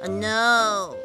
Oh, no.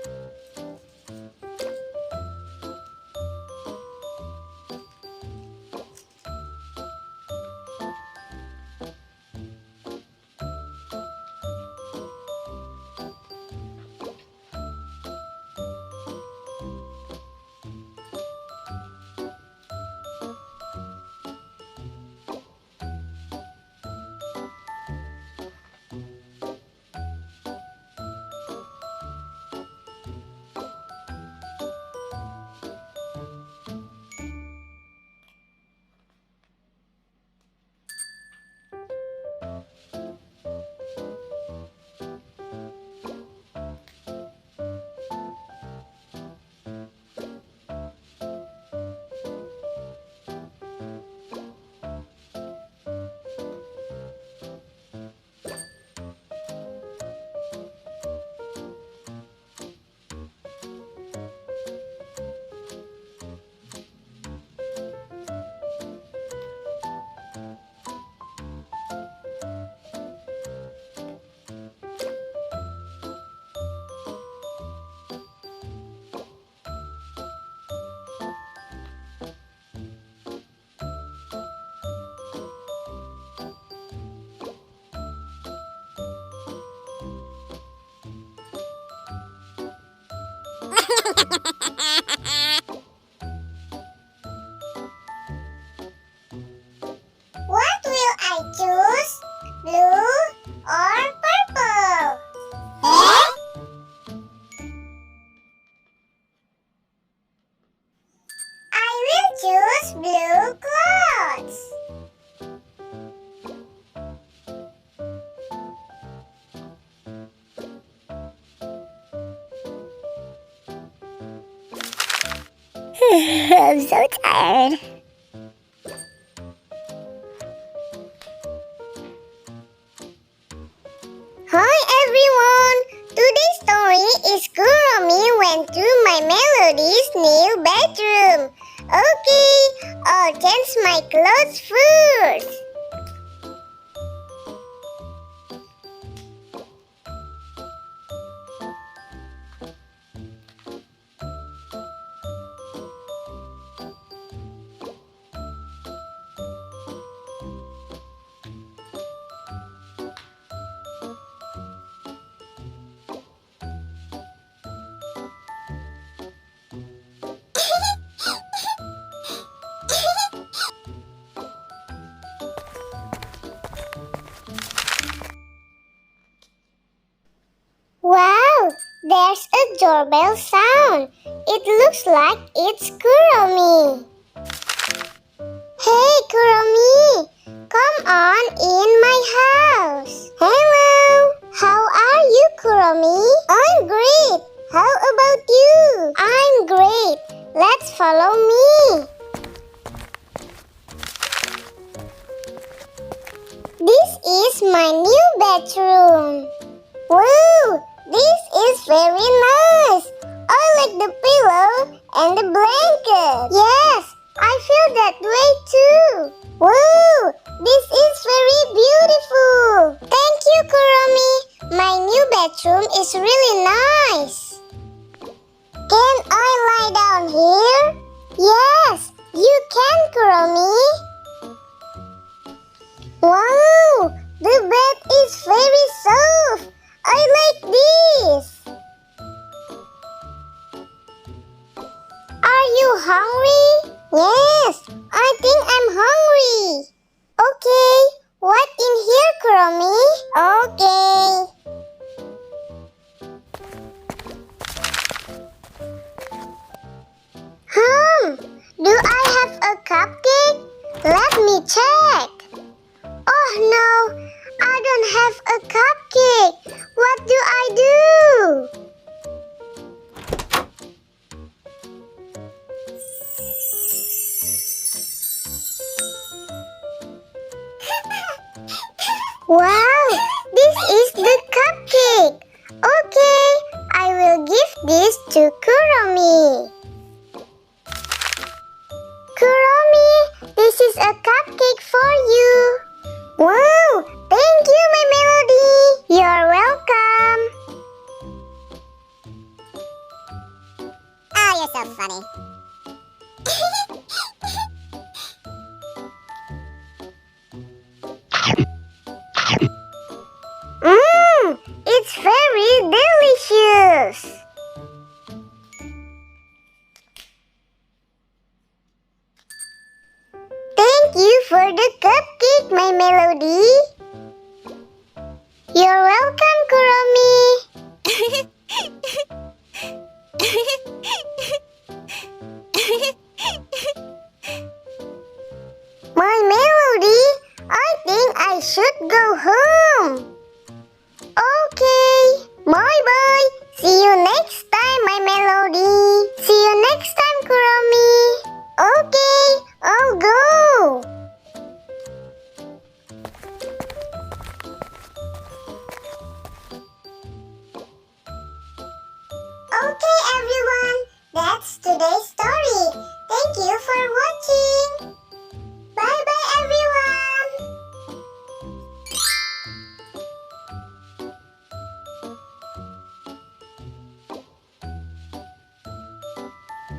What will I choose? Blue or purple? Eh? I will choose blue clothes. I'm so tired. Hi everyone! Today's story is Kuromi went to my Melody's new bedroom. Okay, I'll change my clothes first. Wow, there's a doorbell sound. It looks like it's Kuromi. Hey Kuromi, come on in my house. Hello, how are you Kuromi? I'm great. How about you? I'm great. Let's follow me. bedroom. Wow, this is very nice. I like the pillow and the blanket. Yes, I feel that way too. Wow, this is very beautiful. Thank you, Kuromi. My new bedroom is really nice. Can I lie down here? Yes, you can, Kuromi. Wow, the bed is very soft. I like this. Are you hungry? Yes, I think I'm hungry. Okay, what in here, Kuromi? Okay. Do I have a cupcake? Let me check. Oh no, I don't have a cupcake. What do I do? Wow, this is the cupcake. Okay, I will give this to Kuromi. Kuromi, this is a cupcake for you. Wow, thank you, my Melody. You're welcome. Oh, you're so funny. It's very delicious. Thank you for the cupcake, my Melody. You're welcome, Kuromi.